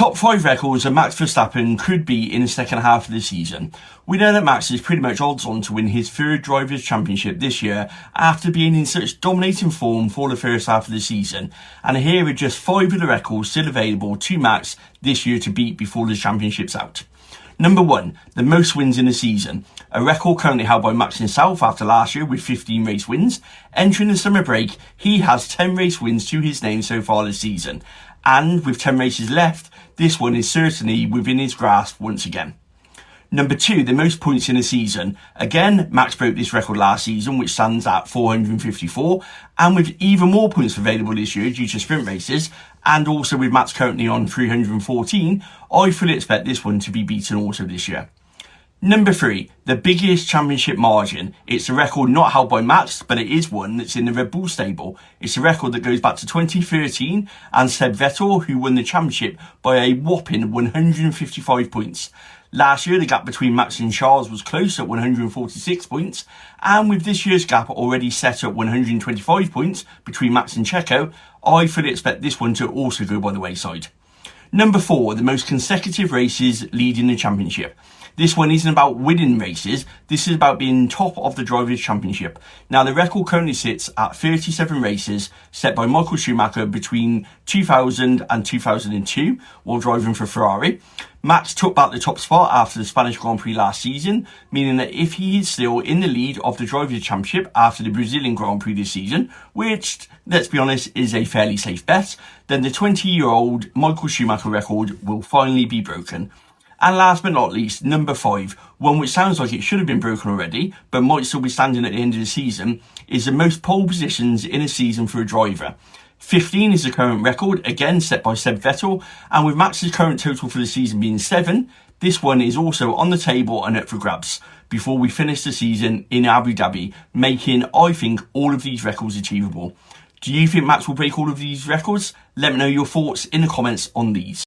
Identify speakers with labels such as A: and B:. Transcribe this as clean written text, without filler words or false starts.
A: top 5 records that Max Verstappen could be in the second half of the season. We know that Max is pretty much odds on to win his third Drivers' Championship this year after being in such dominating form for the first half of the season. And here are just 5 of the records still available to Max this year to beat before the championship's out. Number 1, the most wins in a season. A record currently held by Max himself after last year with 15 race wins. Entering the summer break, he has 10 race wins to his name so far this season. And with 10 races left, this one is certainly within his grasp once again. Number 2, the most points in a season. Again, Max broke this record last season, which stands at 454. And with even more points available this year due to sprint races, and also with Max currently on 314, I fully expect this one to be beaten also this year. Number 3, the biggest championship margin. It's a record not held by Max, but it is one that's in the Red Bull stable. It's a record that goes back to 2013 and Seb Vettel, who won the championship by a whopping 155 points. Last year, the gap between Max and Charles was close at 146 points, and with this year's gap already set at 125 points between Max and Checo, I fully expect this one to also go by the wayside. Number 4, the most consecutive races leading the championship. This one isn't about winning races, this is about being top of the Drivers' Championship. Now, the record currently sits at 37 races, set by Michael Schumacher between 2000 and 2002, while driving for Ferrari. Max took back the top spot after the Spanish Grand Prix last season, meaning that if he is still in the lead of the Drivers' Championship after the Brazilian Grand Prix this season, which, let's be honest, is a fairly safe bet, then the 20-year-old Michael Schumacher record will finally be broken. And last but not least, number 5, one which sounds like it should have been broken already, but might still be standing at the end of the season, is the most pole positions in a season for a driver. 15 is the current record, again set by Seb Vettel, and with Max's current total for the season being 7, this one is also on the table and up for grabs before we finish the season in Abu Dhabi, making, I think, all of these records achievable. Do you think Max will break all of these records? Let me know your thoughts in the comments on these.